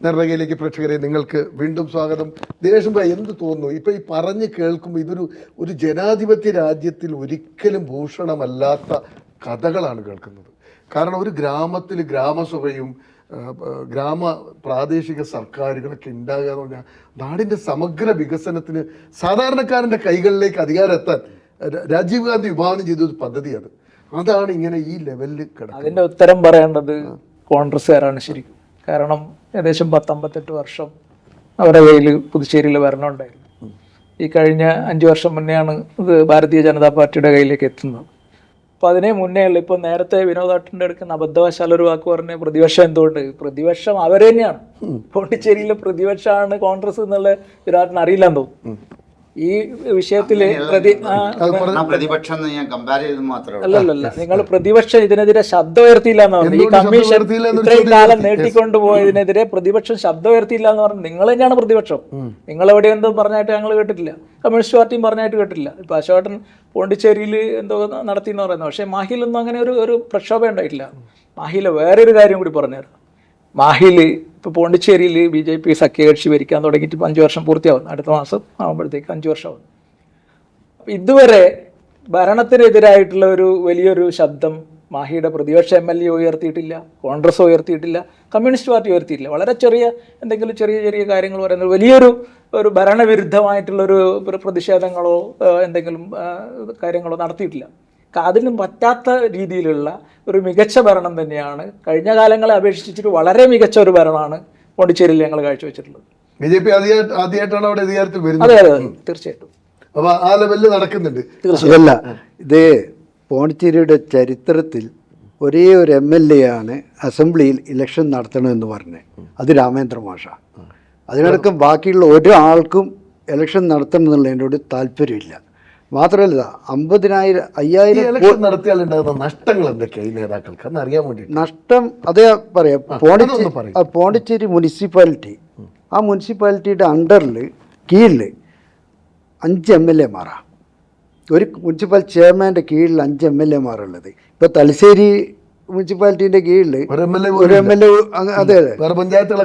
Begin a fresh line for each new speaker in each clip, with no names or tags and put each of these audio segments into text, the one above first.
നേർരേഖയിലേക്ക് പ്രേക്ഷകരെ നിങ്ങൾക്ക് വീണ്ടും സ്വാഗതം. ദിനേശ് ഭായ്, എന്ത് തോന്നുന്നു ഇപ്പൊ ഈ പറഞ്ഞ് കേൾക്കുമ്പോൾ? ഒരു ജനാധിപത്യ രാജ്യത്തിൽ ഒരിക്കലും ഭൂഷണമല്ലാത്ത കഥകളാണ് കേൾക്കുന്നത്. കാരണം ഒരു ഗ്രാമത്തിൽ ഗ്രാമസഭയും പ്രാദേശിക സർക്കാരുകളൊക്കെ ഉണ്ടാകുക എന്ന് പറഞ്ഞാൽ നാടിൻ്റെ സമഗ്ര വികസനത്തിന് സാധാരണക്കാരൻ്റെ കൈകളിലേക്ക് അധികാരം എത്താൻ രാജീവ് ഗാന്ധി വിഭാവനം ചെയ്തൊരു പദ്ധതി അതാണ് ഇങ്ങനെ ഈ ലെവലിൽ കിടക്കുന്നത്.
അതിൻ്റെ ഉത്തരം പറയേണ്ടത് കോൺഗ്രസ്സുകാരാണ് ശരിക്കും. കാരണം ഏകദേശം 58 വർഷം അവരുടെ കയ്യിൽ പുതുച്ചേരിയിൽ ഭരണം ഉണ്ടായിരുന്നു. ഈ കഴിഞ്ഞ 5 വർഷം മുന്നെയാണ് ഇത് ഭാരതീയ ജനതാ പാർട്ടിയുടെ കയ്യിലേക്ക് എത്തുന്നത്. അപ്പോൾ അതിനെ മുന്നേ ഉള്ള ഇപ്പോൾ നേരത്തെ വിനോദേട്ടൻ്റെ എടുക്കുന്ന അബദ്ധവശാൽ ഒരു വാക്ക് പറഞ്ഞ പ്രതിപക്ഷം എന്തുകൊണ്ട്? പ്രതിപക്ഷം അവർ തന്നെയാണ്. പോണ്ടിച്ചേരിയിലെ പ്രതിപക്ഷമാണ് കോൺഗ്രസ് എന്നുള്ള വിരാട്ടിന് അറിയില്ലെന്ന് തോന്നുന്നു. ഈ വിഷയത്തില് അല്ലല്ല, നിങ്ങൾ പ്രതിപക്ഷം ഇതിനെതിരെ ശബ്ദം ഉയർത്തിയില്ല എന്ന് പറഞ്ഞു. ഈ കമ്മീഷൻ ഇത്രയും കാലം നീട്ടിക്കൊണ്ടുപോയതിനെതിരെ പ്രതിപക്ഷം ശബ്ദം ഉയർത്തിയില്ല എന്ന് പറഞ്ഞു. നിങ്ങൾ തന്നെയാണ് പ്രതിപക്ഷം. നിങ്ങൾ എവിടെ എന്തും പറഞ്ഞായിട്ട് ഞങ്ങൾ കേട്ടിട്ടില്ല, കമ്മ്യൂണിസ്റ്റ് പാർട്ടിയും പറഞ്ഞായിട്ട് കേട്ടില്ല. ഇപ്പൊ അശോകൻ പോണ്ടിച്ചേരിയിൽ എന്തോ നടത്തി എന്ന് പറയുന്നത്. പക്ഷേ മാഹിയിലൊന്നും അങ്ങനെ ഒരു പ്രക്ഷോഭം ഉണ്ടായിട്ടില്ല. മാഹിയിലെ വേറൊരു കാര്യം കൂടി പറഞ്ഞുതരാം. മാഹിയിൽ ഇപ്പോൾ പോണ്ടിച്ചേരിയിൽ BJP സഖ്യകക്ഷി ഭരിക്കാൻ തുടങ്ങിയിട്ട് 5 വർഷം പൂർത്തിയാവും. അടുത്ത മാസം ആകുമ്പോഴത്തേക്ക് 5 വർഷമാവും. ഇതുവരെ ഭരണത്തിനെതിരായിട്ടുള്ള ഒരു വലിയൊരു ശബ്ദം മാഹിയുടെ പ്രതിപക്ഷ MLA ഉയർത്തിയിട്ടില്ല, കോൺഗ്രസ് ഉയർത്തിയിട്ടില്ല, കമ്മ്യൂണിസ്റ്റ് പാർട്ടി ഉയർത്തിയിട്ടില്ല. വളരെ എന്തെങ്കിലും ചെറിയ കാര്യങ്ങൾ പറയുന്നത് വലിയൊരു ഭരണവിരുദ്ധമായിട്ടുള്ളൊരു പ്രതിഷേധങ്ങളോ എന്തെങ്കിലും കാര്യങ്ങളോ നടത്തിയിട്ടില്ല. അതിനും പറ്റാത്ത രീതിയിലുള്ള ഒരു മികച്ച ഭരണം തന്നെയാണ് കഴിഞ്ഞ കാലങ്ങളെ അപേക്ഷിച്ചിട്ട് വളരെ മികച്ച ഒരു ഭരണമാണ് പോണ്ടിച്ചേരിയിൽ ഞങ്ങൾ കാഴ്ചവെച്ചിട്ടുള്ളത്.
BJP ആദ്യമായിട്ടാണ് അവിടെ അധികാരത്തിൽ വരുന്നത്.
അതെ, തീർച്ചയായിട്ടും.
അപ്പോൾ ആ ലെവലിൽ നടക്കുന്നുണ്ട്.
അതല്ല, ഇത് പോണ്ടിച്ചേരിയുടെ ചരിത്രത്തിൽ ഒരേ ഒരു MLA ആണ് അസംബ്ലിയിൽ ഇലക്ഷൻ നടത്തണമെന്ന് പറഞ്ഞത്. അത് രാമേന്ദ്ര മാഷ. അതിനടക്കം ബാക്കിയുള്ള ഒരാൾക്കും ഇലക്ഷൻ നടത്തണം എന്നുള്ളതിനോട് താല്പര്യമില്ല. മാത്രമല്ല 50,000
നടത്തിയാൽ ഉണ്ടാകുന്ന നഷ്ടങ്ങൾ എന്തൊക്കെയാണ് ഈ നേതാക്കൾക്ക് എന്ന് അറിയാൻ വേണ്ടി.
നഷ്ടം അതേ പറയാം. പോണ്ടിച്ചേരി മുനിസിപ്പാലിറ്റി, ആ മുനിസിപ്പാലിറ്റിയുടെ കീഴിൽ 5 MLA-മാരാണ്. ഒരു മുനിസിപ്പൽ ചെയർമാൻ്റെ കീഴിൽ 5 MLA-മാരുള്ളത്. ഇപ്പോൾ തലശ്ശേരി മുനിസിപ്പാലിറ്റിന്റെ കീഴിൽ ഒരു MLA, അതെ,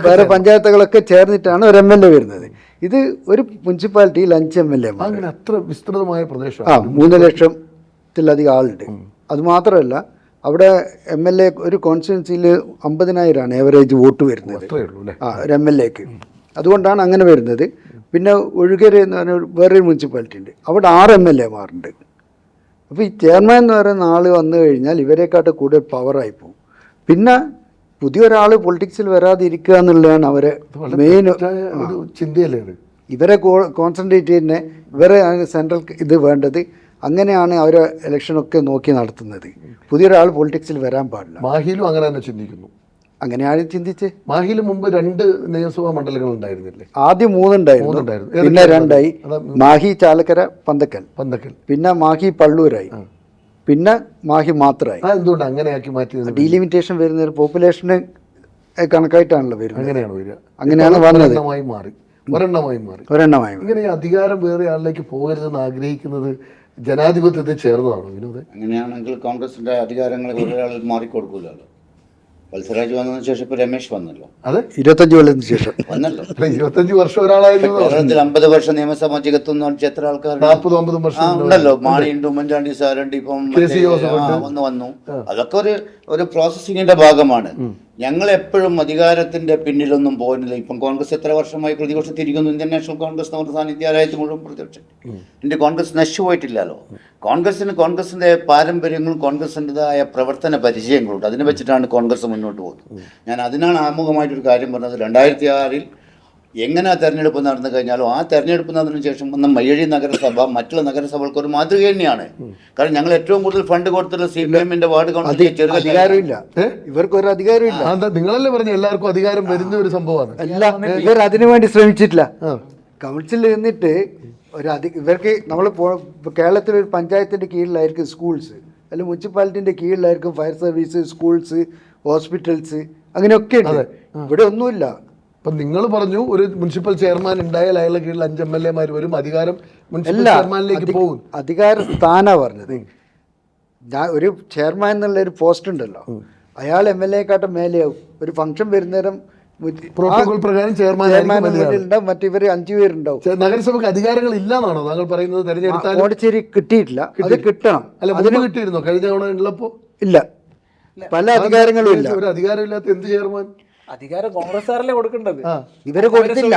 വേറെ പഞ്ചായത്തുകളൊക്കെ ചേർന്നിട്ടാണ് ഒരു MLA വരുന്നത്. ഇത് ഒരു മുനിസിപ്പാലിറ്റിയിൽ 5 MLA-മാർ.
അത്ര വിസ്തൃതമായ പ്രദേശം.
3 ലക്ഷത്തിലധികം ആളുണ്ട്. അതുമാത്രമല്ല, അവിടെ MLA ഒരു കോൺസ്റ്റിറ്റ്യുവൻസിയിൽ 50,000-ആണ് ഏവറേജ് വോട്ട് വരുന്നത് ഒരു MLA-ക്ക്. അതുകൊണ്ടാണ് അങ്ങനെ വരുന്നത്. പിന്നെ ഒഴുകര എന്ന് പറഞ്ഞ വേറൊരു മുനിസിപ്പാലിറ്റി ഉണ്ട്, അവിടെ 6 MLA-മാരുണ്ട്. അപ്പോൾ ഈ ചെയർമാൻ എന്ന് പറയുന്ന ആൾ വന്നു കഴിഞ്ഞാൽ ഇവരെക്കാട്ട് കൂടുതൽ പവറായി പോകും. പിന്നെ പുതിയൊരാൾ പൊളിറ്റിക്സിൽ വരാതിരിക്കുക എന്നുള്ളതാണ് അവരെ മെയിൻ
ചിന്തയല്ലേ.
ഇവരെ കോൺസെൻട്രേറ്റ് ചെയ്യുന്ന ഇവരെ സെൻട്രൽ ഇത് വേണ്ടത്. അങ്ങനെയാണ് അവർ ഇലക്ഷനൊക്കെ നോക്കി നടത്തുന്നത്. പുതിയൊരാൾ പൊളിറ്റിക്സിൽ വരാൻ പാടില്ല.
മാഹിയിലും അങ്ങനെ തന്നെ ചിന്തിക്കുന്നു.
അങ്ങനെയാണ് ചിന്തിച്ച്.
മാഹിയിൽ മുമ്പ് 2 നിയമസഭാ മണ്ഡലങ്ങൾ ഉണ്ടായിരുന്നില്ലേ?
ആദ്യം 3 ഉണ്ടായിരുന്നു, പിന്നെ 2ആയി. മാഹി, ചാലക്കര, പന്തക്കൽ. പിന്നെ മാഹി പള്ളൂരായി, പിന്നെ മാഹി മാത്രമായി.
എന്തുകൊണ്ട് അങ്ങനെയാക്കി മാറ്റിയത്?
ഡീലിമിറ്റേഷൻ വരുന്ന പോപ്പുലേഷന് കണക്കായിട്ടാണല്ലോ വരുന്നത്.
അങ്ങനെയാണ് വന്നത്. ഒരെണ്ണമായി
മാറി.
ഇങ്ങനെ അധികാരം വേറെ ആളിലേക്ക് പോകരുതെന്ന് ആഗ്രഹിക്കുന്നത് ജനാധിപത്യത്തെ ചേർന്നതാണോ വിനോദ്?
അങ്ങനെയാണെങ്കിൽ കോൺഗ്രസിന്റെ അധികാരങ്ങൾ ഒരാൾ മാറിക്കൊടുക്കൂലല്ലോ. വത്സരാജ് വന്നതിന് ശേഷം ഇപ്പൊ രമേശ് വന്നല്ലോ.
അതെ,
25 കൊല്ലത്തിന് ശേഷം
വന്നല്ലോ.
25 വർഷം ഒരാളായിരുന്നു.
കേരളത്തിൽ 50 വർഷം നിയമസഭ ചികത്തുന്ന എത്ര ആൾക്കാർ?
40-50 വർഷം
ഉണ്ടല്ലോ. മാണിയുണ്ട്, ഉമ്മൻചാണ്ടി സാറുണ്ട്, ഇപ്പം വന്നു. അതൊക്കെ ഒരു പ്രോസസ്സിങ്ങിന്റെ ഭാഗമാണ്. ഞങ്ങൾ എപ്പോഴും അധികാരത്തിന്റെ പിന്നിലൊന്നും പോകുന്നില്ല. ഇപ്പം കോൺഗ്രസ് എത്ര വർഷമായി പ്രതിപക്ഷത്തിരിക്കുന്നു? ഇന്ത്യൻ നാഷണൽ കോൺഗ്രസ് നമ്മുടെ സാന്നിധ്യരായത് മുഴുവൻ പ്രതിപക്ഷം. ഇന്ത്യ കോൺഗ്രസ് നശിച്ചുപോയിട്ടില്ലല്ലോ. കോൺഗ്രസിന്റെ പാരമ്പര്യങ്ങളും കോൺഗ്രസിൻ്റെതായ പ്രവർത്തന പരിചയങ്ങളുണ്ട്. അതിനെ വെച്ചിട്ടാണ് കോൺഗ്രസ് മുന്നോട്ട് പോകുന്നത്. ഞാൻ അതിനാണ് ആമുഖമായിട്ടൊരു കാര്യം പറഞ്ഞത്. 2006-ൽ എങ്ങനെ തെരഞ്ഞെടുപ്പ് നടന്നു കഴിഞ്ഞാലും ആ തെരഞ്ഞെടുപ്പ് നടന്നതിനു ശേഷം വന്ന മയ്യഴി നഗരസഭ മറ്റുള്ള നഗരസഭകൾക്ക് ഒരു മാതൃക തന്നെയാണ്. കാരണം ഞങ്ങൾ ഏറ്റവും കൂടുതൽ ഫണ്ട് കൊടുത്തുള്ള CPM-ന്റെ വാർഡ് കൗൺസിൽ
അധികാരമില്ല. ഇവർക്ക് ഒരു അധികാരമില്ല.
നിങ്ങളല്ലേ പറഞ്ഞു എല്ലാവർക്കും അധികാരം വരുന്ന ഒരു സംഭവമാണ്.
ഇവർ അതിനു വേണ്ടി ശ്രമിച്ചിട്ടില്ല. കൗൺസിലിൽ നിന്നിട്ട് ഇവർക്ക് നമ്മൾ കേരളത്തിൽ ഒരു പഞ്ചായത്തിന്റെ കീഴിലായിരിക്കും സ്കൂൾസ്, അല്ലെങ്കിൽ മുനിസിപ്പാലിറ്റിന്റെ കീഴിലായിരിക്കും ഫയർ സർവീസ്, സ്കൂൾസ്, ഹോസ്പിറ്റൽസ്, അങ്ങനെയൊക്കെ ഉണ്ട്. ഇവിടെ ഒന്നുമില്ല.
അപ്പം നിങ്ങൾ പറഞ്ഞു ഒരു മുനിസിപ്പൽ ചെയർമാൻ ഉണ്ടായാൽ അയാളുടെ കീഴിൽ 5 MLA-മാർ വരും, അധികാരം മുനിസിപ്പൽ ചെയർമാനിലേക്ക് പോകും.
അധികാര സ്ഥാനാ പറഞ്ഞത്. ഒരു ചെയർമാൻ എന്നുള്ള ഒരു പോസ്റ്റ് ഉണ്ടല്ലോ, അയാൾ MLA-ക്കാട്ടും മേലെയാവും. ഒരു ഫംഗ്ഷൻ വരുന്നേരം
പ്രോട്ടോകോൾ പ്രകാരം ചെയർമാൻ
ഉണ്ടാവും, മറ്റിവർ 5 പേരുണ്ടാവും.
നഗരസഭയ്ക്ക് അധികാരങ്ങൾ ഇല്ലാന്നാണോ താങ്കൾ പറയുന്നത്? തെരഞ്ഞെടുത്താൽ
പോണ്ടിച്ചേരി കിട്ടിയിട്ടില്ല, അത് കിട്ടണം.
അല്ല, അതിന് കിട്ടിയിരുന്നോ കഴിഞ്ഞ തവണ ഉള്ളപ്പോ?
ഇല്ല, പല അധികാരങ്ങളും ഇല്ല.
ഒരു അധികാരമില്ലാത്ത എന്ത് ചെയർമാൻ?
അധികാരം കോൺഗ്രസ്സുകാരല്ലേ കൊടുക്കേണ്ടത്.
ഇവര് കൊടുത്തില്ല,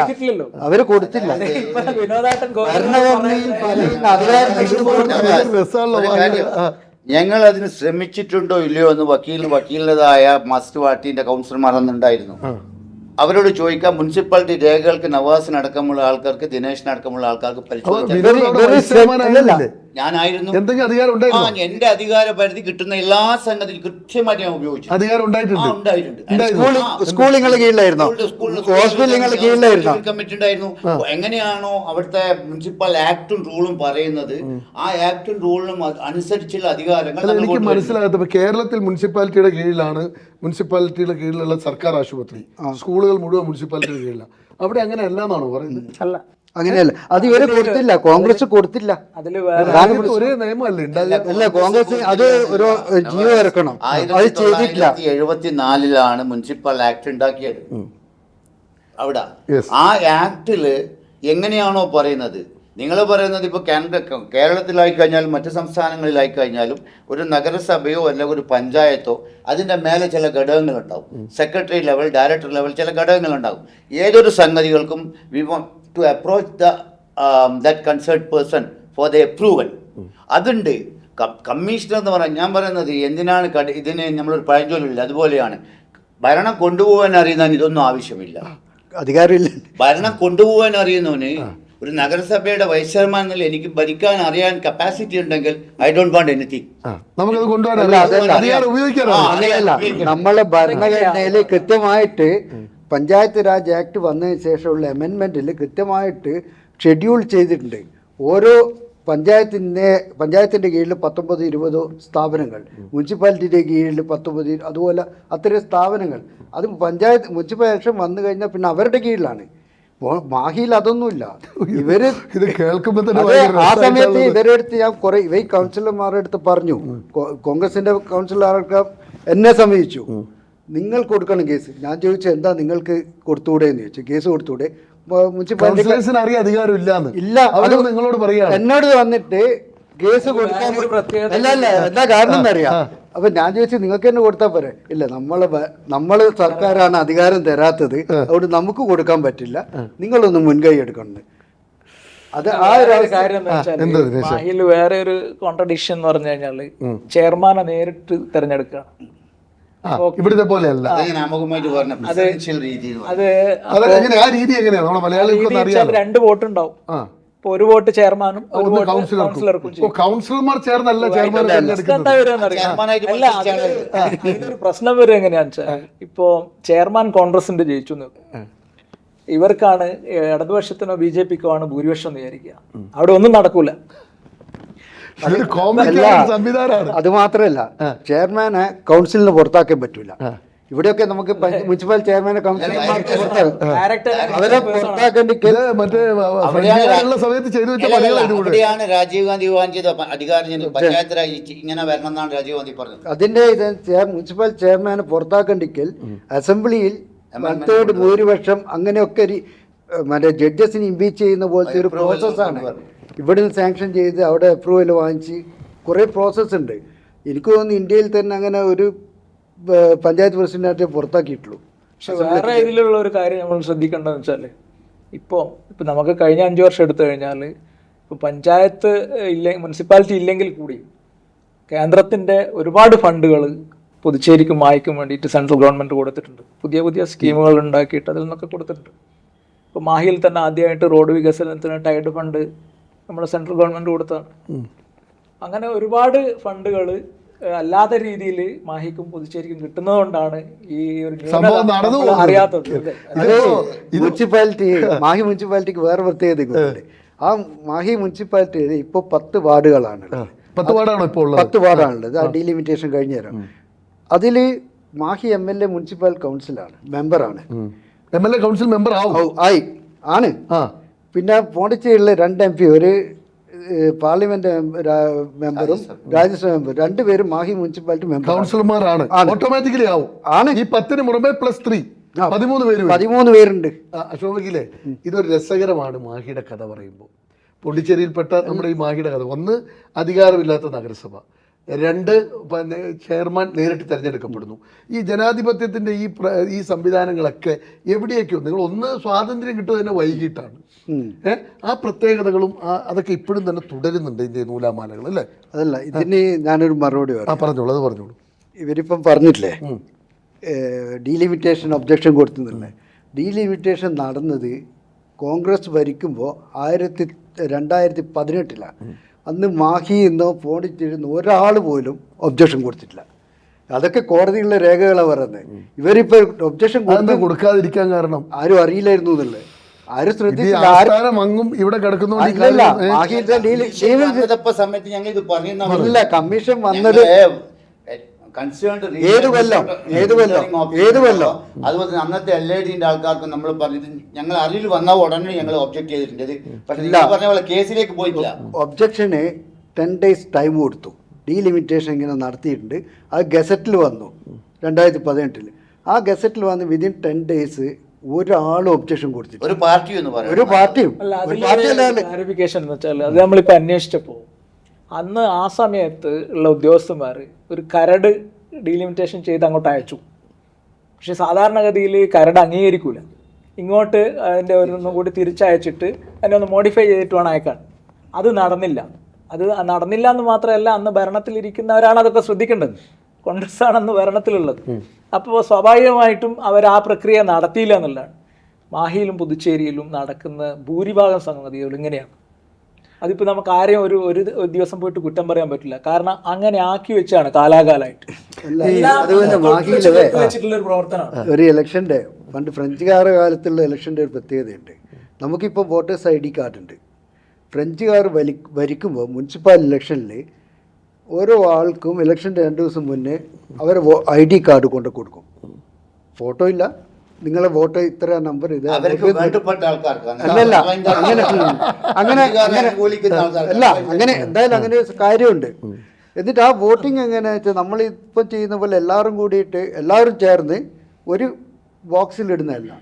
അവര് കൊടുത്തില്ല.
വിനോദാട്ടൻ
ഞങ്ങൾ അതിന് ശ്രമിച്ചിട്ടുണ്ടോ ഇല്ലയോ എന്ന് വക്കീലിൻ്റെതായ മസ്റ്റ് പാർട്ടിന്റെ കൗൺസിലർമാർ അന്നുണ്ടായിരുന്നു. അവരോട് ചോദിക്കാം, മുനിസിപ്പാലിറ്റി രേഖകൾക്ക് നവാസിനടക്കമുള്ള ആൾക്കാർക്ക്, ദിനേശിനടക്കമുള്ള ആൾക്കാർക്ക് ഞാനായിരുന്നു.
എന്തെങ്കിലും അധികാരം ഉണ്ടായിരുന്നു?
എന്റെ അധികാര പരിധി കിട്ടുന്ന എല്ലാ സംഗതിയും കൃത്യമായിട്ട് ഞാൻ ഉപയോഗിച്ചു.
അധികാരം ഉണ്ടായിട്ടുണ്ട്.
സ്കൂളുകളുടെ കീഴിലായിരുന്നു, ഹോസ്പിറ്റലുകളുടെ കീഴിലായിരുന്നു,
കമ്മിറ്റി ഉണ്ടായിരുന്നു. എങ്ങനെയാണോ അവിടുത്തെ മുനിസിപ്പൽ ആക്ടും റൂളും പറയുന്നത്, ആ ആക്ടും റൂളിനും അനുസരിച്ചുള്ള അധികാരങ്ങൾ
എനിക്ക് മനസ്സിലാകാത്ത, കേരളത്തിൽ മുനിസിപ്പാലിറ്റിയുടെ കീഴിലുള്ള സർക്കാർ ആശുപത്രി, സ്കൂളുകൾ മുഴുവൻ മുനിസിപ്പാലിറ്റിയുടെ കീഴിലാണ്. അവിടെ അങ്ങനെ അല്ലാന്നാണോ പറയുന്നത്?
അല്ല,
അങ്ങനെയല്ല. അത് ഇവര് കൊടുത്തില്ല, കോൺഗ്രസ് കൊടുത്തില്ല.
അതില്
ഒരേ നിയമമല്ലേ
അല്ല, കോൺഗ്രസ് അത് ഒരു ജീവ ഇറക്കണം, അത് ചെയ്തിട്ടില്ല.
1974 മുനിസിപ്പൽ ആക്ട് ഉണ്ടാക്കിയത് അവിടെ. ആ ആക്ടില് എങ്ങനെയാണോ പറയുന്നത്, നിങ്ങൾ പറയുന്നത് ഇപ്പോൾ കേരളത്തിലായി കഴിഞ്ഞാലും മറ്റ് സംസ്ഥാനങ്ങളിലായി കഴിഞ്ഞാലും ഒരു നഗരസഭയോ അല്ലെങ്കിൽ ഒരു പഞ്ചായത്തോ അതിൻ്റെ മേലെ ചില ഘടകങ്ങളുണ്ടാവും. സെക്രട്ടറി ലെവൽ, ഡയറക്ടർ ലെവൽ ചില ഘടകങ്ങളുണ്ടാവും. ഏതൊരു സംഗതികൾക്കും we want to approach that concerned person for the approval. അതുണ്ട്. കമ്മീഷണർ എന്ന് പറഞ്ഞാൽ, ഞാൻ പറയുന്നത് എന്തിനാണ് ഇതിന് നമ്മളൊരു പഴഞ്ചൊല്ലില്ല, അതുപോലെയാണ്. ഭരണം കൊണ്ടുപോകാൻ അറിയുന്നതിന് ഇതൊന്നും ആവശ്യമില്ല,
അധികാരമില്ല.
ഭരണം കൊണ്ടുപോകാൻ അറിയുന്നവന് ഒരു നഗരസഭയുടെ വൈസ് ചെയർമാൻ എന്നല്ല, എനിക്ക് ഭരിക്കാൻ അറിയാൻ കപ്പാസിറ്റി ഉണ്ടെങ്കിൽ ഐ ഡോണ്ട് വാണ്ട് എനിത്തിങ്.
നമ്മളെ ഭരണഘടനയിൽ കൃത്യമായിട്ട് പഞ്ചായത്ത് രാജ് ആക്ട് വന്നതിന് ശേഷമുള്ള അമെൻമെന്റിൽ കൃത്യമായിട്ട് ഷെഡ്യൂൾ ചെയ്തിട്ടുണ്ട്. ഓരോ പഞ്ചായത്തിൻ്റെ കീഴിൽ 19-20 സ്ഥാപനങ്ങൾ, മുനിസിപ്പാലിറ്റിയുടെ കീഴിൽ 19, അതുപോലെ അത്രയും സ്ഥാപനങ്ങൾ. അത് മുനിസിപ്പൽ ഇലക്ഷൻ വന്നു കഴിഞ്ഞാൽ പിന്നെ അവരുടെ കീഴിലാണ്. മാഹിയിൽ അതൊന്നുമില്ല. ഇവര്
ഇത് കേൾക്കുമ്പോൾ
ആ സമയത്ത് ഇവരുടെ അടുത്ത് ഞാൻ ഇവ കൗൺസിലർമാരുടെ അടുത്ത് പറഞ്ഞു, കോൺഗ്രസിന്റെ കൗൺസിലർക്ക് എന്നെ സമീപിച്ചു, നിങ്ങൾ കൊടുക്കണം കേസ്. ഞാൻ ചോദിച്ചു, എന്താ നിങ്ങൾക്ക് കൊടുത്തുകൂടെ എന്ന് ചോദിച്ചു. കേസ് കൊടുത്തുകൂടെ? മുനിസിപ്പാലിറ്റി ഇല്ല,
നിങ്ങളോട് പറയാ,
എന്നോട് വന്നിട്ട് കേസ് കൊടുക്കാൻ അല്ല എന്താ കാരണം എന്നറിയാം. അപ്പൊ ഞാൻ ചോദിച്ചു, നിങ്ങൾക്ക് തന്നെ കൊടുത്താൽ പോരെ? ഇല്ല, നമ്മള് സർക്കാരാണ് അധികാരം തരാത്തത്, അതുകൊണ്ട് നമുക്ക് കൊടുക്കാൻ പറ്റില്ല, നിങ്ങളൊന്ന് മുൻകൈ എടുക്കണം. അത് ആ ഒരു
കാര്യം മാഹിയിൽ വേറെ ഒരു കോൺട്രഡിക്ഷൻ എന്ന് പറഞ്ഞു കഴിഞ്ഞാല് ചെയർമാനെ നേരിട്ട് തെരഞ്ഞെടുക്കുക.
ഇവിടുത്തെ പോലെയല്ല.
രണ്ട് വോട്ട് ഉണ്ടാവും. ഇപ്പൊ ഒരു വോട്ട് ചെയർമാനും ഒരു വോട്ട് കൗൺസിലർക്കും.
കൗൺസിലർമാർ ചേർന്നല്ല ചെയർമാൻ.
ഒരു പ്രശ്നം വരും എങ്ങനെയാണെന്ന് വെച്ചാൽ, ഇപ്പോ ചെയർമാൻ കോൺഗ്രസിന്റെ ജയിച്ചു, ഇവർക്കാണ് ഇടതുപക്ഷത്തിനോ BJPക്കോ ആണ് ഭൂരിപക്ഷം എന്ന് വിചാരിക്കുക. അവിടെ ഒന്നും നടക്കൂല.
അത് മാത്രമല്ല, ചെയർമാനെ കൗൺസിലിന് പുറത്താക്കാൻ പറ്റൂല. ഇവിടെയൊക്കെ നമുക്ക് മുനിസിപ്പൽ ചെയർമാനെ കൗൺസിലർമാർക്ക് അവരെ
അവിടെയാണ് രാജീവ് ഗാന്ധി വിവാഹം ചെയ്ത അധികാരം പഞ്ചായത്ത് രാജ് ഇങ്ങനെ വരണം എന്നാണ് രാജീവ് ഗാന്ധി പറഞ്ഞത്.
അതിന്റെ മുനിസിപ്പൽ ചെയർമാനെ പുറത്താക്കണ്ടെങ്കിൽ അസംബ്ലിയിൽ 1/3 ഭൂരിപക്ഷം അങ്ങനെയൊക്കെ മറ്റേ ജഡ്ജസിന് ഇംപീച്ച് ചെയ്യുന്ന പോലത്തെ ഒരു പ്രോസസ്സാണ്. ഇവിടുന്ന് സാങ്ഷൻ ചെയ്ത് അവിടെ അപ്രൂവൽ വാങ്ങിച്ച് കുറേ പ്രോസസ്സ് ഉണ്ട്. എനിക്ക് തോന്നുന്നു ഇന്ത്യയിൽ തന്നെ അങ്ങനെ ഒരു പഞ്ചായത്ത് പ്രസിഡന്റായിട്ട് പുറത്താക്കിയിട്ടുള്ളൂ.
പക്ഷെ വേറെ ഇതിലുള്ള ഒരു കാര്യം നമ്മൾ ശ്രദ്ധിക്കേണ്ടതെന്ന് വെച്ചാൽ, ഇപ്പോൾ നമുക്ക് കഴിഞ്ഞ 5 വർഷം എടുത്തു കഴിഞ്ഞാൽ, ഇപ്പോൾ പഞ്ചായത്ത് മുനിസിപ്പാലിറ്റി ഇല്ലെങ്കിൽ കൂടി കേന്ദ്രത്തിൻ്റെ ഒരുപാട് ഫണ്ടുകൾ പുതുച്ചേരിക്കും മാഹിക്കും വേണ്ടിയിട്ട് സെൻട്രൽ ഗവൺമെൻറ് കൊടുത്തിട്ടുണ്ട്. പുതിയ പുതിയ സ്കീമുകൾ ഉണ്ടാക്കിയിട്ട് അതിൽ നിന്നൊക്കെ കൊടുത്തിട്ടുണ്ട്. ഇപ്പോൾ മാഹിയിൽ തന്നെ ആദ്യമായിട്ട് റോഡ് വികസനത്തിന് ടൈഡ് ഫണ്ട് നമ്മുടെ സെൻട്രൽ ഗവൺമെൻറ് കൊടുത്തതാണ്. അങ്ങനെ ഒരുപാട് ഫണ്ടുകൾ അല്ലാത്ത രീതിയിൽ മാഹിക്കും പുതുച്ചേരിക്കും കിട്ടുന്നതുകൊണ്ടാണ് ഈ ഒരു അറിയാത്തത്.
മാഹി മുനിസിപ്പാലിറ്റിക്ക് വേറെ പ്രത്യേകത. ആ മാഹി മുനിസിപ്പാലിറ്റിയിൽ ഇപ്പോൾ 10 വാർഡുകളാണ്. 10 വാർഡാണുള്ളത്. ആ ഡീലിമിറ്റേഷൻ കഴിഞ്ഞ നേരം അതിൽ മാഹി MLA മുനിസിപ്പൽ കൗൺസിലാണ്, മെമ്പറാണ്.
MLA കൗൺസിൽ മെമ്പർ
ആണ്. പിന്നെ പോണ്ടിച്ചേരിയിലെ 2 MP, ഒരു പാർലമെന്റ് മെമ്പറും രാജ്യസഭ മെമ്പറും, 2 പേരും മാഹി മുനിസിപ്പാലിറ്റി മെമ്പർ കൗൺസിലർമാരാണ്.
ഓട്ടോമാറ്റിക്കലി ആവും. ഈ 10ന് പുറമെ +3
13 പേരുണ്ട്.
അശോകയിലെ ഇതൊരു രസകരമാണ് മാഹിയുടെ കഥ പറയുമ്പോൾ. പോണ്ടിച്ചേരിയിൽപ്പെട്ട നമ്മുടെ ഈ മാഹിയുടെ കഥ, ഒന്ന് അധികാരമില്ലാത്ത നഗരസഭ, 2 ചെയർമാൻ നേരിട്ട് തിരഞ്ഞെടുക്കപ്പെടുന്നു. ഈ ജനാധിപത്യത്തിൻ്റെ ഈ സംവിധാനങ്ങളൊക്കെ എവിടെയൊക്കെയോ നിങ്ങൾ ഒന്ന് സ്വാതന്ത്ര്യം കിട്ടുക തന്നെ വൈകിട്ടാണ്. ആ പ്രത്യേകതകളും അതൊക്കെ ഇപ്പോഴും തന്നെ തുടരുന്നുണ്ട് ഇതിൻ്റെ നൂലാമാലകൾ അല്ലേ?
അതല്ല, ഇതിന് ഞാനൊരു മറുപടി പറയാം.
പറഞ്ഞോളൂ, അത് പറഞ്ഞോളൂ.
ഇവരിപ്പം പറഞ്ഞിട്ടില്ലേ ഡീലിമിറ്റേഷൻ ഒബ്ജക്ഷൻ കൊടുത്തുന്നില്ലേ? ഡീലിമിറ്റേഷൻ നടന്നത് കോൺഗ്രസ് ഭരിക്കുമ്പോൾ 2018 അന്ന് മാഹിയിൽ നിന്നോ പോണ്ടിച്ചേരിന്നോ ഒരാൾ പോലും ഒബ്ജക്ഷൻ കൊടുത്തിട്ടില്ല. അതൊക്കെ കോടതിയിലുള്ള രേഖകളാണ് പറയുന്നത്. ഇവരിപ്പോൾ ഒബ്ജക്ഷൻ
കൊടുക്കാതിരിക്കാൻ കാരണം
ആരും അറിയില്ലായിരുന്നു എന്നുള്ളത്. ആരും ശ്രദ്ധിച്ചില്ല. കമ്മീഷൻ വന്നത് ഏത് കൊല്ലം
അതുപോലെ തന്നെ അന്നത്തെ LIDന്റെ ആൾക്കാർക്ക് നമ്മൾ പറഞ്ഞത് ഞങ്ങൾ അറിയിൽ വന്ന ഉടനെ ഞങ്ങൾ ഒബ്ജക്ട് ചെയ്തിട്ടുണ്ട്. പക്ഷേ പറഞ്ഞ പോലെ കേസിലേക്ക് പോയിട്ടില്ല.
ഒബ്ജക്ഷന് 10 days ടൈം കൊടുത്തു. ഡീലിമിറ്റേഷൻ ഇങ്ങനെ നടത്തിയിട്ടുണ്ട്. അത് ഗസറ്റിൽ വന്നു 2018. ആ ഗസറ്റിൽ വന്ന് വിതിൻ 10 days ഒരാളും ഒബ്ജക്ഷൻ കൊടുത്തില്ല.
ഒരു പാർട്ടിയും
ക്ലാരിഫിക്കേഷൻ എന്ന് വെച്ചാൽ അത് നമ്മളിപ്പോൾ അന്വേഷിച്ചപ്പോൾ അന്ന് ആ സമയത്ത് ഉള്ള ഉദ്യോഗസ്ഥന്മാർ ഒരു കരട് ഡീലിമിറ്റേഷൻ ചെയ്ത് അങ്ങോട്ട് അയച്ചു. പക്ഷെ സാധാരണഗതിയിൽ കരട് അംഗീകരിക്കൂല. ഇങ്ങോട്ട് അതിൻ്റെ ഒന്നും കൂടി തിരിച്ചയച്ചിട്ട് അതിനെ ഒന്ന് മോഡിഫൈ ചെയ്തിട്ട് വേണം അയക്കാൻ. അത് നടന്നില്ല. അത് നടന്നില്ല എന്ന് മാത്രമല്ല, അന്ന് ഭരണത്തിലിരിക്കുന്നവരാണ് അതൊക്കെ ശ്രദ്ധിക്കേണ്ടത്. കോൺഗ്രസ് ആണ് അന്ന് ഭരണത്തിലുള്ളത്. അപ്പോൾ സ്വാഭാവികമായിട്ടും അവർ ആ പ്രക്രിയ നടത്തിയില്ല എന്നുള്ളതാണ്. മാഹിയിലും പുതുച്ചേരിയിലും നടക്കുന്ന ഭൂരിഭാഗം സംഗതികൾ ഇങ്ങനെയാണ്. അതിപ്പോൾ നമുക്ക് ആരെയും ഒരു ദിവസം പോയിട്ട് കുറ്റം പറയാൻ പറ്റില്ല. കാരണം അങ്ങനെ ആക്കി വെച്ചാണ് കാലാകാലമായിട്ട്.
ഒരു ഇലക്ഷൻ്റെ പണ്ട് ഫ്രഞ്ചുകാർ കാലത്തുള്ള ഇലക്ഷൻ്റെ ഒരു പ്രത്യേകതയുണ്ട്. നമുക്കിപ്പോൾ വോട്ടേഴ്സ് ID കാർഡ് ഉണ്ട്. ഫ്രഞ്ചുകാർ ഭരിക്കുമ്പോൾ മുനിസിപ്പൽ ഇലക്ഷനിൽ ഓരോ ആൾക്കും ഇലക്ഷൻ്റെ 2 ദിവസം മുന്നേ അവർ ID കാർഡ് കൊണ്ട് കൊടുക്കും. ഫോട്ടോ ഇല്ല, നിങ്ങളെ വോട്ട് ഇത്ര നമ്പർ ഇത് അല്ല, അങ്ങനെ എന്തായാലും അങ്ങനെ ഒരു കാര്യമുണ്ട്. എന്നിട്ട് ആ വോട്ടിംഗ് എങ്ങനെയാ വെച്ചാൽ നമ്മളിപ്പം ചെയ്യുന്ന പോലെ എല്ലാവരും കൂടിയിട്ട് എല്ലാവരും ചേർന്ന് ഒരു ബോക്സിൽ ഇടുന്നതല്ല.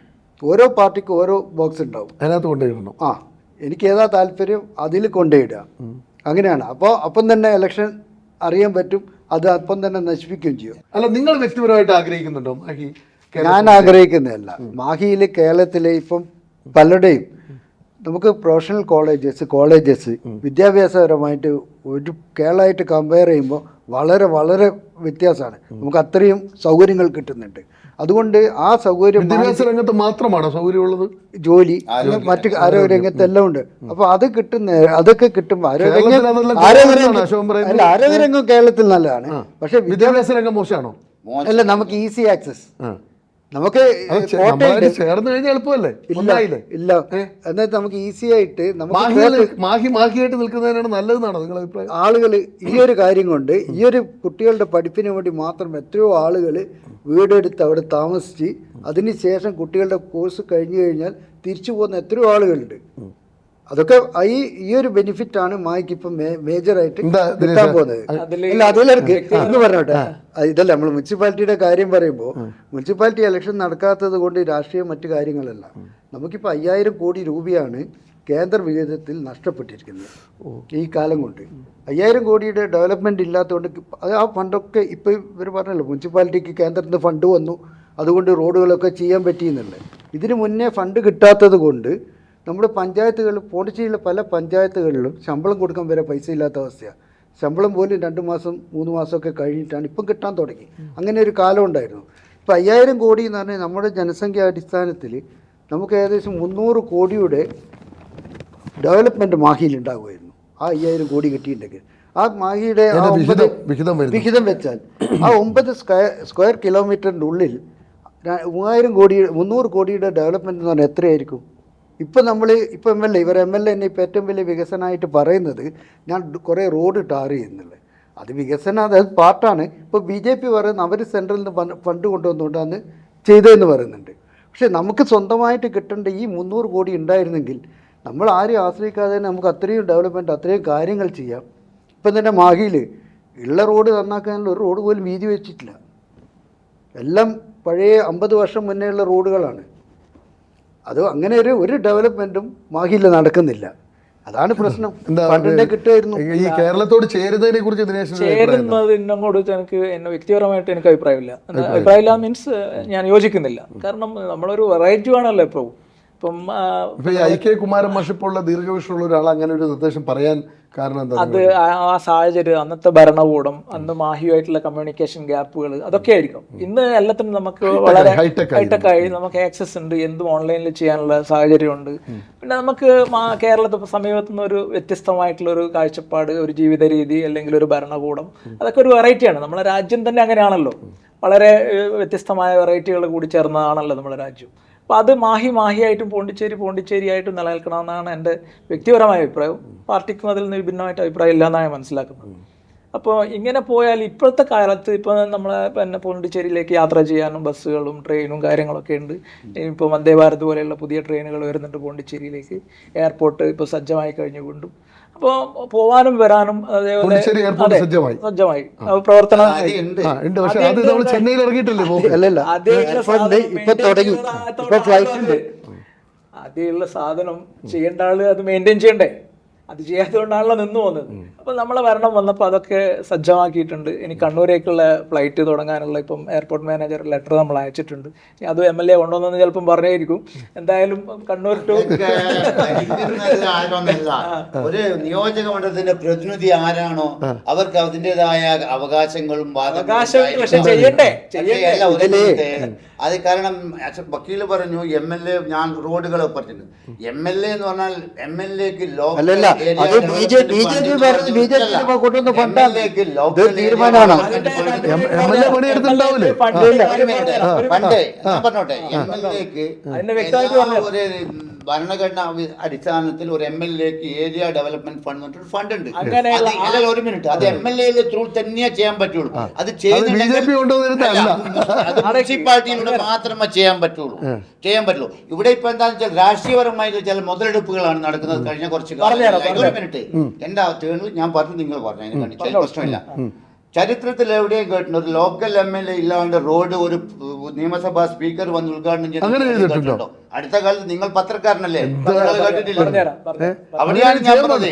ഓരോ പാർട്ടിക്കും ഓരോ ബോക്സ് ഉണ്ടാവും,
അതിനകത്ത് കൊണ്ടുപോയിടണം.
എനിക്ക് ഏതാ താല്പര്യം അതിൽ കൊണ്ടുപോയിടുക. അങ്ങനെയാണ്. അപ്പം തന്നെ ഇലക്ഷൻ അറിയാൻ പറ്റും. അത് അപ്പം തന്നെ നശിപ്പിക്കുകയും ചെയ്യും.
അല്ല, നിങ്ങൾ വ്യക്തിപരമായിട്ട് ആഗ്രഹിക്കുന്നുണ്ടോ മാഹി?
ഞാൻ ആഗ്രഹിക്കുന്നതല്ല. മാഹിയിൽ കേരളത്തിലെ ഇപ്പം പലരുടെയും നമുക്ക് പ്രൊഫഷണൽ കോളേജസ് വിദ്യാഭ്യാസപരമായിട്ട് ഒരു കേരളമായിട്ട് കമ്പയർ ചെയ്യുമ്പോൾ വളരെ വളരെ വ്യത്യാസമാണ്. നമുക്ക് അത്രയും സൗകര്യങ്ങൾ കിട്ടുന്നുണ്ട്. അതുകൊണ്ട് ആ സൗകര്യം
വിദ്യാഭ്യാസ രംഗത്ത് മാത്രമാണോ സൗകര്യമുള്ളത്?
ജോലി, മറ്റ് ആരോഗ്യ രംഗത്തെല്ലാം ഉണ്ട്. അപ്പോൾ അത് അതൊക്കെ കിട്ടുമ്പോൾ ആരോഗ്യരംഗം കേരളത്തിൽ നല്ലതാണ്. പക്ഷെ
വിദ്യാഭ്യാസ രംഗം മോശമാണോ?
അല്ല, നമുക്ക് ഈസി ആക്സസ്. നമുക്ക്
ചേർന്ന് കഴിഞ്ഞാൽ എളുപ്പമല്ലേ?
ഇല്ല, എന്നിട്ട് നമുക്ക് ഈസി ആയിട്ട്
മാഹിയായിട്ട് നിൽക്കുന്നതിനാണ് നല്ലതെന്നാണോ നിങ്ങളുടെ അഭിപ്രായം?
ആളുകൾ ഈ ഒരു കാര്യം കൊണ്ട് ഈ ഒരു കുട്ടികളുടെ പഠിപ്പിന് വേണ്ടി മാത്രം എത്രയോ ആളുകൾ വീടെടുത്ത് അവിടെ താമസിച്ച് അതിനുശേഷം കുട്ടികളുടെ കോഴ്സ് കഴിഞ്ഞു കഴിഞ്ഞാൽ തിരിച്ചു പോകുന്ന എത്രയോ ആളുകളുണ്ട്. അതൊക്കെ ഈ ഒരു ബെനിഫിറ്റാണ് മായ്ക്ക് ഇപ്പം മേജറായിട്ട് കിട്ടാൻ പോകുന്നത്. അല്ല, അതിലേക്ക് എന്ന് പറഞ്ഞോട്ടെ, ഇതല്ല നമ്മൾ മുനിസിപ്പാലിറ്റിയുടെ കാര്യം പറയുമ്പോൾ മുനിസിപ്പാലിറ്റി ഇലക്ഷൻ നടക്കാത്തത് കൊണ്ട് രാഷ്ട്രീയം മറ്റു കാര്യങ്ങളല്ല. നമുക്കിപ്പോൾ 5000 കോടി രൂപയാണ് കേന്ദ്ര വിഹിതത്തിൽ നഷ്ടപ്പെട്ടിരിക്കുന്നത് ഈ കാലം കൊണ്ട്. 5000 കോടിയുടെ ഡെവലപ്മെൻറ്റ് ഇല്ലാത്തതുകൊണ്ട് ആ ഫണ്ടൊക്കെ ഇപ്പോൾ ഇവർ പറഞ്ഞല്ലോ, മുനിസിപ്പാലിറ്റിക്ക് കേന്ദ്രത്തിൽ നിന്ന് ഫണ്ട് വന്നു, അതുകൊണ്ട് റോഡുകളൊക്കെ ചെയ്യാൻ പറ്റിയെന്നുള്ളത്. ഇതിന് മുന്നേ ഫണ്ട് കിട്ടാത്തത് കൊണ്ട് നമ്മുടെ പഞ്ചായത്തുകൾ, പോണ്ടിച്ചേരിയിലെ പല പഞ്ചായത്തുകളിലും ശമ്പളം കൊടുക്കാൻ വരെ പൈസ ഇല്ലാത്ത അവസ്ഥയാണ്. ശമ്പളം പോലും 2 മാസം 3 മാസമൊക്കെ കഴിഞ്ഞിട്ടാണ് ഇപ്പം കിട്ടാൻ തുടങ്ങി. അങ്ങനെ ഒരു കാലം ഉണ്ടായിരുന്നു. ഇപ്പോൾ 5000 കോടി എന്ന് പറഞ്ഞാൽ നമ്മുടെ ജനസംഖ്യ അടിസ്ഥാനത്തിൽ നമുക്ക് ഏകദേശം 300 കോടിയുടെ ഡെവലപ്മെൻറ്റ് മാഹിയിൽ ഉണ്ടാകുമായിരുന്നു. ആ 5000 കോടി കിട്ടിയിട്ടുണ്ടെങ്കിൽ ആ മാഹിയുടെ വിഹിതം വെച്ചാൽ ആ 9 സ്ക്വയർ കിലോമീറ്ററിൻ്റെ ഉള്ളിൽ 300 കോടിയുടെ ഡെവലപ്മെൻറ്റ് എന്ന് പറഞ്ഞാൽ എത്രയായിരിക്കും? ഇപ്പം MLA തന്നെ ഇപ്പോൾ ഏറ്റവും വലിയ വികസനമായിട്ട് പറയുന്നത് ഞാൻ കുറേ റോഡ് ടാർ ചെയ്യുന്നുള്ളത്. അത് വികസനം, അതായത് പാർട്ടാണ്. ഇപ്പോൾ BJP പറയുന്നത് അവർ സെൻട്രലിൽ നിന്ന് ഫണ്ട് കൊണ്ടുവന്നുകൊണ്ടാണ് ചെയ്തതെന്ന് പറയുന്നുണ്ട്. പക്ഷേ നമുക്ക് സ്വന്തമായിട്ട് കിട്ടേണ്ട ഈ 300 കോടി ഉണ്ടായിരുന്നെങ്കിൽ നമ്മൾ ആരെയും ആശ്രയിക്കാതെ തന്നെ നമുക്ക് അത്രയും ഡെവലപ്മെൻറ്റ്, അത്രയും കാര്യങ്ങൾ ചെയ്യാം. ഇപ്പം തന്നെ മാഹിയിൽ ഉള്ള റോഡ് നന്നാക്കാനുള്ള ഒരു റോഡ് പോലും വീതി വെച്ചിട്ടില്ല. എല്ലാം പഴയ 50 വർഷം മുന്നേയുള്ള റോഡുകളാണ്. അത് അങ്ങനെ ഒരു ഡെവലപ്മെൻറ്റും മാഹിയിൽ നടക്കുന്നില്ല. അതാണ് പ്രശ്നം. ഫണ്ടിനെ കിട്ടുമായിരുന്നു.
ഈ കേരളത്തോട് ചേരുന്നതിനെ കുറിച്ച് ദിനേശ്
ചേരുന്നതിനോട് എന്നെ വ്യക്തിപരമായിട്ട് എനിക്ക് അഭിപ്രായമില്ല മീൻസ് ഞാൻ യോജിക്കുന്നില്ല. കാരണം നമ്മളൊരു വെറൈറ്റി ആണല്ലോ എപ്പോഴും.
ഇപ്പം IK കുമാരൻ മാഷിപ്പോലുള്ള ദീർഘവീക്ഷണമുള്ള ഒരാൾ അങ്ങനെ ഒരു നിർദ്ദേശം പറയാൻ കാരണം എന്താ?
അത് ആ സാഹചര്യം, അന്നത്തെ ഭരണകൂടം, അന്ന് മാഹിയുമായിട്ടുള്ള കമ്മ്യൂണിക്കേഷൻ ഗ്യാപ്പുകൾ, അതൊക്കെ ആയിരിക്കും. ഇന്ന് എല്ലാത്തിനും നമുക്ക് വളരെ ഹൈടെക് ആയി, നമുക്ക് ആക്സസ് ഉണ്ട്, എന്തും ഓൺലൈനിൽ ചെയ്യാനുള്ള സാഹചര്യമുണ്ട്. പിന്നെ നമുക്ക് കേരളത്തിൽ സമീപത്തുനിന്ന് ഒരു വ്യത്യസ്തമായിട്ടുള്ള ഒരു കാഴ്ചപ്പാട്, ഒരു ജീവിത രീതി, അല്ലെങ്കിൽ ഒരു ഭരണകൂടം, അതൊക്കെ ഒരു വെറൈറ്റിയാണ്. നമ്മളെ രാജ്യം തന്നെ അങ്ങനെയാണല്ലോ, വളരെ വ്യത്യസ്തമായ വെറൈറ്റികൾ കൂടി ചേർന്നതാണല്ലോ നമ്മുടെ രാജ്യം. അപ്പോൾ അത് മാഹിയായിട്ടും പോണ്ടിച്ചേരിയായിട്ടും നിലനിൽക്കണമെന്നാണ് എൻ്റെ വ്യക്തിപരമായ അഭിപ്രായം. പാർട്ടിക്കും അതിൽ നിന്ന് ഭിന്നമായിട്ട് അഭിപ്രായം ഇല്ല എന്നാണ് ഞാൻ മനസ്സിലാക്കുന്നത്. അപ്പോൾ ഇങ്ങനെ പോയാൽ ഇപ്പോഴത്തെ കാലത്ത് ഇപ്പോൾ നമ്മളെ പിന്നെ പോണ്ടിച്ചേരിയിലേക്ക് യാത്ര ചെയ്യാനും ബസ്സുകളും ട്രെയിനും കാര്യങ്ങളൊക്കെ ഉണ്ട്. ഇപ്പോൾ വന്ദേ ഭാരത് പോലെയുള്ള പുതിയ ട്രെയിനുകൾ വരുന്നുണ്ട് പോണ്ടിച്ചേരിയിലേക്ക്. എയർപോർട്ട് ഇപ്പോൾ സജ്ജമായി കഴിഞ്ഞുകൊണ്ടും അപ്പോൾ പോവാനും വരാനും അതേപോലെ സജ്ജമായി പ്രവർത്തനം ആദ്യമുള്ള സാധനം ചെയ്യേണ്ട ആള് അത് മെയിൻറ്റെയിൻ ചെയ്യണ്ടേ? അത് ചെയ്യാത്തതുകൊണ്ടാണല്ലോ നിന്ന് പോകുന്നത്. അപ്പോൾ നമ്മളെ ഭരണം വന്നപ്പോൾ അതൊക്കെ സജ്ജമാക്കിയിട്ടുണ്ട്. ഇനി കണ്ണൂരേക്കുള്ള ഫ്ലൈറ്റ് തുടങ്ങാനുള്ള ഇപ്പം എയർപോർട്ട് മാനേജർ ലെറ്റർ നമ്മൾ അയച്ചിട്ടുണ്ട്. അത് MLA കൊണ്ടുവന്നെന്ന് ചിലപ്പം പറഞ്ഞായിരിക്കും. എന്തായാലും കണ്ണൂർ ടു
ഒരു നിയോജക മണ്ഡലത്തിന്റെ പ്രതിനിധി ആരാണോ അവർക്ക് അതിൻ്റെതായ അവകാശങ്ങളും
ചെയ്യണ്ടേ.
അത് കാരണം വക്കീല് പറഞ്ഞു MLA ഞാൻ റോഡുകളെ പറ്റുന്നു. MLA എന്ന് പറഞ്ഞാൽ MLAക്ക് പറഞ്ഞോട്ടെ, MLAക്ക് ഭരണഘടന അടിസ്ഥാനത്തിൽ ഒരു MLAക്ക് ഏരിയ ഡെവലപ്മെന്റ് ഫണ്ട് പറഞ്ഞിട്ട് ഫണ്ട് ഉണ്ട്. ഒരു മിനിറ്റ്, അത് MLA ത്രൂ തന്നെയേ ചെയ്യാൻ പറ്റുള്ളൂ. അത് മുനിസിപ്പാലിറ്റിയിലൂടെ മാത്രമേ ചെയ്യാൻ പറ്റുള്ളൂ. ഇവിടെ ഇപ്പൊ എന്താണെന്ന് വെച്ചാൽ രാഷ്ട്രീയപരമായിട്ട് ചില മുതലെടുപ്പുകളാണ് നടക്കുന്നത്. കഴിഞ്ഞ കുറച്ച് ഒരു മിനിറ്റ് എന്റെ ടേണിൽ ഞാൻ പറഞ്ഞു, നിങ്ങൾ പറഞ്ഞു, അതിനെ കണ്ടിട്ട് പ്രശ്നമില്ല. ചരിത്രത്തിൽ എവിടെയും കേട്ടിട്ടുണ്ട് ഒരു ലോക്കൽ MLA ഇല്ലാണ്ട് റോഡ് ഒരു നിയമസഭാ സ്പീക്കർ വന്ന് ഉദ്ഘാടനം ചെയ്തിട്ടുണ്ടോ? അടുത്ത കാലത്ത് നിങ്ങൾ പത്രക്കാരനല്ലേ, കേട്ടിട്ടില്ല? അവിടെയാണ് ഞാൻ പറഞ്ഞത്,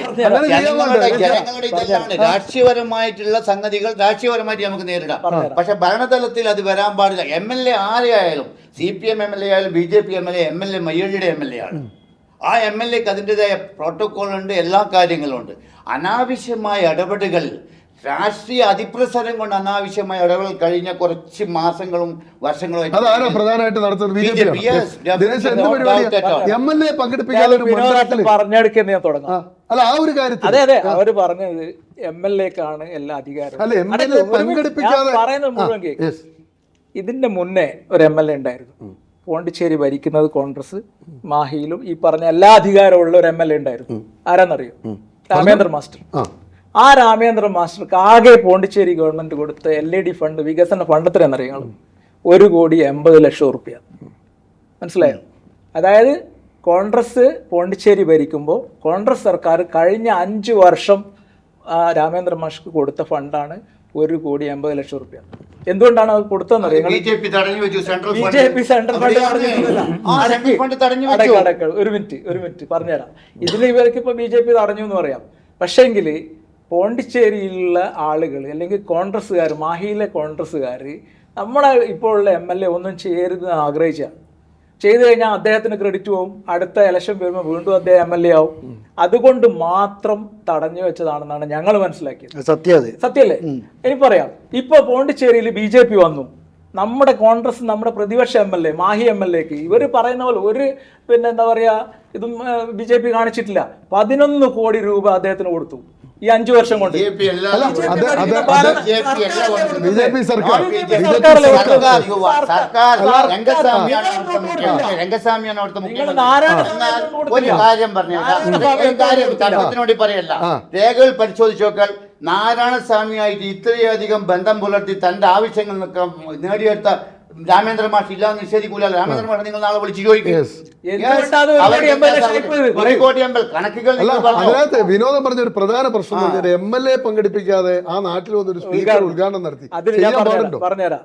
ജനങ്ങളുടെ ഇതെല്ലാം രാഷ്ട്രീയപരമായിട്ടുള്ള സംഗതികൾ രാഷ്ട്രീയപരമായിട്ട് നമുക്ക് നേരിടാം. പക്ഷെ ഭരണതലത്തിൽ അത് വരാൻ പാടില്ല. MLA ആരെയായാലും, CPM MLA ആയാലും BJP MLA, MLA മയ്യഴിയുടെ MLA ആണ്. ആ MLAക്ക് അതിൻ്റെതായ പ്രോട്ടോകോൾ ഉണ്ട്, എല്ലാ കാര്യങ്ങളും ഉണ്ട്. അനാവശ്യമായ ഇടപെടലുകൾ, രാഷ്ട്രീയ അതിപ്രസരം കൊണ്ട് അനാവശ്യമായ ഇടപെടൽ കഴിഞ്ഞ കുറച്ച് മാസങ്ങളും വർഷങ്ങളും
പറഞ്ഞെടുക്കുന്ന തുടങ്ങാം. അതെ അതെ, അവര് പറഞ്ഞത് MLAക്കാണ് എല്ലാ അധികാരവും. പറയുന്നത് മുഴുവൻ കേൾക്കും. ഇതിന്റെ മുന്നേ ഒരു MLA ഉണ്ടായിരുന്നു. പോണ്ടിച്ചേരി ഭരിക്കുന്നത് കോൺഗ്രസ്, മാഹിയിലും ഈ പറഞ്ഞ എല്ലാ അധികാരമുള്ള ഒരു MLA ഉണ്ടായിരുന്നു. ആരാന്നറിയോ? രാമേന്ദ്ര മാസ്റ്റർ. ആ രാമേന്ദ്ര മാസ്റ്റർക്ക് ആകെ പോണ്ടിച്ചേരി ഗവൺമെന്റ് കൊടുത്ത LED ഫണ്ട്, വികസന ഫണ്ട് എത്രയെന്നറിയാം? 1,80,00,000 റുപ്യ. മനസ്സിലായോ? അതായത് കോൺഗ്രസ് പോണ്ടിച്ചേരി ഭരിക്കുമ്പോൾ കോൺഗ്രസ് സർക്കാർ കഴിഞ്ഞ 5 വർഷം രാമേന്ദ്ര മാസ്റ്റർക്ക് കൊടുത്ത ഫണ്ടാണ് 1,80,00,000 റുപ്യ. എന്തുകൊണ്ടാണ് അത് കൊടുത്തതെന്നറിയാം? BJP സെൻട്രൽ ഫണ്ട് ഒരു മിനിറ്റ് പറഞ്ഞുതരാം. ഇതിൽ ഇവർക്ക് ഇപ്പൊ BJP തടഞ്ഞു എന്ന് പറയാം. പക്ഷേങ്കിൽ പോണ്ടിച്ചേരിയിലുള്ള ആളുകൾ അല്ലെങ്കിൽ കോൺഗ്രസ്സുകാർ, മാഹിയിലെ കോൺഗ്രസ്സുകാർ നമ്മുടെ ഇപ്പോഴുള്ള MLA ഒന്നും ചെയ്യരുതെന്ന് ആഗ്രഹിച്ചാണ്. ചെയ്തു കഴിഞ്ഞാൽ അദ്ദേഹത്തിന് ക്രെഡിറ്റ് പോവും. അടുത്ത ഇലക്ഷൻ വരുമ്പോൾ വീണ്ടും അദ്ദേഹം MLA ആവും. അതുകൊണ്ട് മാത്രം തടഞ്ഞു വെച്ചതാണെന്നാണ് ഞങ്ങൾ മനസ്സിലാക്കിയത്. സത്യമല്ലേ? എനിക്ക് പറയാം, ഇപ്പൊ പോണ്ടിച്ചേരിയിൽ BJP വന്നു. നമ്മുടെ കോൺഗ്രസ്, നമ്മുടെ പ്രതിപക്ഷ MLA, മാഹി MLAക്ക് ഇവർ പറയുന്ന പോലെ ഒരു എന്താ പറയാ ഇതും BJP കാണിച്ചിട്ടില്ല. 11 കോടി രൂപ അദ്ദേഹത്തിന് കൊടുത്തു ഈ 5 വർഷം കൊണ്ട്.
രേഖകൾ പരിശോധിച്ചു നോക്കാൻ നാരായണസ്വാമിയായിട്ട് ഇത്രയധികം ബന്ധം പുലർത്തി തന്റെ ആവശ്യങ്ങൾ നേടിയെടുത്ത രാമേന്ദ്ര മാഷ് ഇല്ലാന്ന് നിഷേധിക്കൂല. രാമേന്ദ്ര മാഷ് നിങ്ങൾ നാളെ വിളിച്ചു ചോദിക്കും. കണക്കുകൾ
അതിനകത്ത് വിനോദം പറഞ്ഞ ഒരു പ്രധാന പ്രശ്നം എന്ന് പറഞ്ഞാൽ MLA പങ്കെടുപ്പിക്കാതെ ആ നാട്ടിൽ വന്നൊരു സ്പീക്കർ ഉദ്ഘാടനം നടത്തി
പറഞ്ഞുതരാം.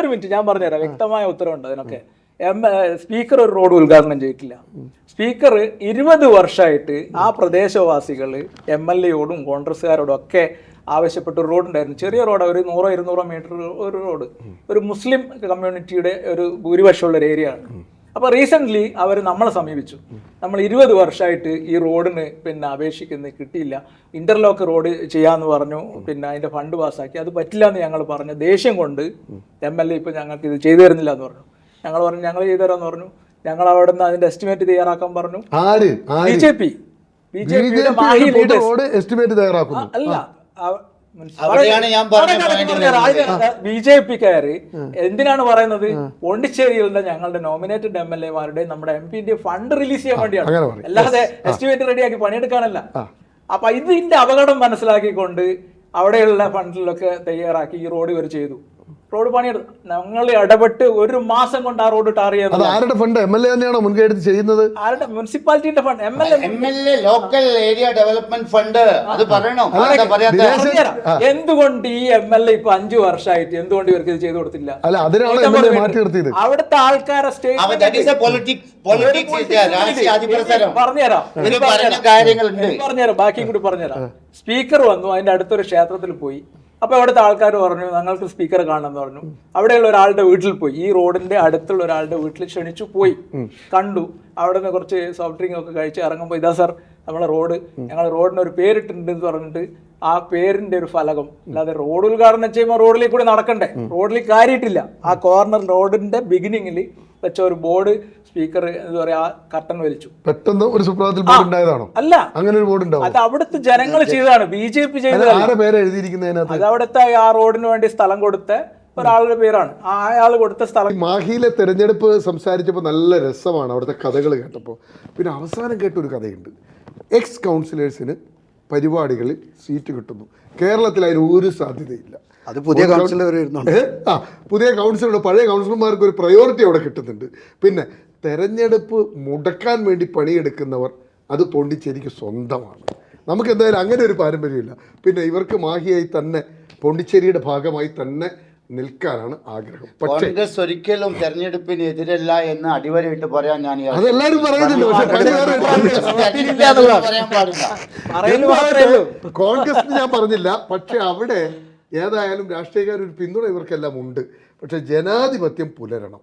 ഒരു മിനിറ്റ് ഞാൻ പറഞ്ഞുതരാം. വ്യക്തമായ ഉത്തരവുണ്ട് അതിനൊക്കെ. സ്പീക്കർ ഒരു റോഡ് ഉദ്ഘാടനം ചെയ്തിട്ടില്ല. സ്പീക്കർ 20 വർഷമായിട്ട് ആ പ്രദേശവാസികൾ MLA-യോടും കോൺഗ്രസ്സുകാരോടും ഒക്കെ ആവശ്യപ്പെട്ട ഒരു റോഡ് ഉണ്ടായിരുന്നു. ചെറിയ റോഡ്, ഒരു 100-200 മീറ്റർ ഒരു റോഡ്, ഒരു മുസ്ലിം കമ്മ്യൂണിറ്റിയുടെ ഒരു ഭൂരിപക്ഷമുള്ള ഒരു ഏരിയ ആണ്. അപ്പോൾ റീസെൻ്റ്ലി അവർ നമ്മളെ സമീപിച്ചു. നമ്മൾ 20 വർഷമായിട്ട് ഈ റോഡിന് പിന്നെ അപേക്ഷിക്കുന്നത് കിട്ടിയില്ല, ഇന്റർലോക്ക് റോഡ് ചെയ്യാമെന്ന് പറഞ്ഞു, പിന്നെ അതിൻ്റെ ഫണ്ട് പാസ്സാക്കി, അത് പറ്റില്ല എന്ന് ഞങ്ങൾ പറഞ്ഞു. ദേഷ്യം കൊണ്ട് MLA ഇപ്പോൾ ഞങ്ങൾക്ക് ഇത് ചെയ്തു തരുന്നില്ല എന്ന് പറഞ്ഞു. ഞങ്ങൾ പറഞ്ഞു ഞങ്ങൾ ചെയ്തു തരാമെന്ന് പറഞ്ഞു. ഞങ്ങൾ അവിടെ നിന്ന് അതിൻ്റെ എസ്റ്റിമേറ്റ് തയ്യാറാക്കാൻ പറഞ്ഞു. BJP അല്ല, BJP-ക്കാര് എന്തിനാണ് പറയുന്നത്? പോണ്ടിച്ചേരിയിലുള്ള ഞങ്ങളുടെ നോമിനേറ്റഡ് MLA-മാരുടെ നമ്മുടെ MP-ന്റെ ഫണ്ട് റിലീസ് ചെയ്യാൻ വേണ്ടിയാണ്, അല്ലാതെ എസ്റ്റിമേറ്റ് റെഡിയാക്കി പണിയെടുക്കാനല്ല. അപ്പൊ ഇതിന്റെ അപകടം മനസ്സിലാക്കിക്കൊണ്ട് അവിടെയുള്ള ഫണ്ടിലൊക്കെ തയ്യാറാക്കി ഈ റോഡ് ഇവർ ചെയ്തു. റോഡ് പണിയെടുത്തു. ഞങ്ങൾ ഇടപെട്ട് 1 മാസം കൊണ്ട് ആ റോഡ് ടാർ ചെയ്തത്.
ആരുടെ ഫണ്ട്? MLA തന്നെയാണോ മുൻകൈ എടുത്ത് ചെയ്യുന്നത്?
ആരുടെ? മുനിസിപ്പാലിറ്റിയുടെ fund. MLA
local area development fund. അത് പറയണോ?
എന്തുകൊണ്ട് ഈ MLA ഇപ്പൊ 5 വർഷമായിട്ട് എന്തുകൊണ്ട് ഇവർക്ക് ഇത് ചെയ്തു കൊടുത്തില്ല? അവിടുത്തെ ആൾക്കാരെ പറഞ്ഞുതരാം, ബാക്കിയും കൂടി പറഞ്ഞുതരാം. സ്പീക്കർ വന്നു, അതിന്റെ അടുത്തൊരു ക്ഷേത്രത്തിൽ പോയി. അപ്പോൾ അവിടുത്തെ ആൾക്കാർ പറഞ്ഞു ഞങ്ങൾക്ക് സ്പീക്കറെ കാണണമെന്ന് പറഞ്ഞു. അവിടെയുള്ള ഒരാളുടെ വീട്ടിൽ പോയി, ഈ റോഡിന്റെ അടുത്തുള്ള ഒരാളുടെ വീട്ടിൽ ക്ഷണിച്ചു പോയി, കണ്ടു. അവിടെ നിന്ന് കുറച്ച് സോഫ്റ്റ് ഡ്രിങ്ക് ഒക്കെ കഴിച്ച് ഇറങ്ങുമ്പോൾ ഇതാ സാർ നമ്മളെ റോഡ്, ഞങ്ങൾ റോഡിന് ഒരു പേരിട്ടുണ്ട് എന്ന് പറഞ്ഞിട്ട് ആ പേരിന്റെ ഒരു ഫലകം, അല്ലാതെ റോഡ് ഉദ്ഘാടനം ചെയ്യുമ്പോൾ റോഡിലേക്ക് കൂടി നടക്കണ്ടേ, റോഡിൽ കയറിയിട്ടില്ല. ആ കോർണർ റോഡിന്റെ ബിഗിനിങ്ങിൽ വെച്ച ഒരു ബോർഡ് സ്പീക്കർ എന്താ പറയാ കർട്ടൻ വലിച്ചു.
പെട്ടെന്ന് ഒരു സുപ്രഭാതത്തിൽ ബോർഡ് ഉണ്ടായതാണോ?
അല്ല,
അങ്ങനെ ഒരു ബോർഡ് ഉണ്ടാവും.
അത് അവിടുത്തെ ജനങ്ങൾ ചെയ്തതാണ്, BJP ചെയ്തതാണ്. അത് അവിടുത്തെ ആ റോഡിന് വേണ്ടി സ്ഥലം കൊടുത്ത ഒരാളുടെ പേരാണ്, അയാൾ കൊടുത്ത സ്ഥലം.
മാഹിയിലെ തെരഞ്ഞെടുപ്പ് സംസാരിച്ചപ്പോൾ നല്ല രസമാണ് അവിടുത്തെ കഥകൾ കേട്ടപ്പോൾ. പിന്നെ അവസാനം കേട്ടൊരു കഥയുണ്ട്. എക്സ് കൗൺസിലേഴ്സിന് പരിപാടികളിൽ സീറ്റ് കിട്ടുന്നു. കേരളത്തിൽ അതിന് ഒരു സാധ്യതയില്ല.
അത് പുതിയ കൗൺസിലർ
പുതിയ കൗൺസിലറുടെ പഴയ കൗൺസിലർമാർക്ക് ഒരു പ്രയോറിറ്റി അവിടെ കിട്ടുന്നുണ്ട്. പിന്നെ തെരഞ്ഞെടുപ്പ് മുടക്കാൻ വേണ്ടി പണിയെടുക്കുന്നവർ അത് പോണ്ടിച്ചേരിക്ക് സ്വന്തമാണ്. നമുക്ക് എന്തായാലും അങ്ങനെ ഒരു പാരമ്പര്യമില്ല. പിന്നെ ഇവർക്ക് മാഹിയായി തന്നെ പോണ്ടിച്ചേരിയുടെ ഭാഗമായി തന്നെ നിൽക്കാനാണ് ആഗ്രഹം. പക്ഷേ
കോൺഗ്രസ് ഒരിക്കലും തെരഞ്ഞെടുപ്പിന് എതിരല്ല എന്ന് അടിവരയിട്ട് പറയാൻ ഞാൻ
അതെല്ലാവരും പറയുന്നുണ്ട്. കോൺഗ്രസിന് ഞാൻ പറഞ്ഞില്ല, പക്ഷെ അവിടെ ഏതായാലും രാഷ്ട്രീയക്കാർ ഒരു പിന്തുണ ഇവർക്കെല്ലാം ഉണ്ട്. പക്ഷെ ജനാധിപത്യം പുലരണം.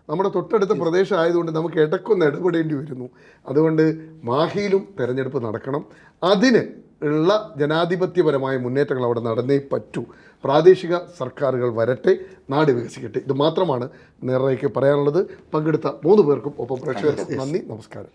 നമ്മുടെ തൊട്ടടുത്ത പ്രദേശം ആയതുകൊണ്ട് നമുക്ക് ഇടയ്ക്കൊന്ന് ഇടപെടേണ്ടി വരുന്നു. അതുകൊണ്ട് മാഹിയിലും തെരഞ്ഞെടുപ്പ് നടക്കണം. അതിന് ഉള്ള ജനാധിപത്യപരമായ മുന്നേറ്റങ്ങൾ അവിടെ നടന്നേ പറ്റൂ. പ്രാദേശിക സർക്കാരുകൾ വരട്ടെ, നാട് വികസിക്കട്ടെ. ഇത് മാത്രമാണ് നേരേക്ക് പറയാനുള്ളത്. പങ്കെടുത്ത 3 പേർക്കും ഒപ്പം പ്രേക്ഷകർക്കും നന്ദി, നമസ്കാരം.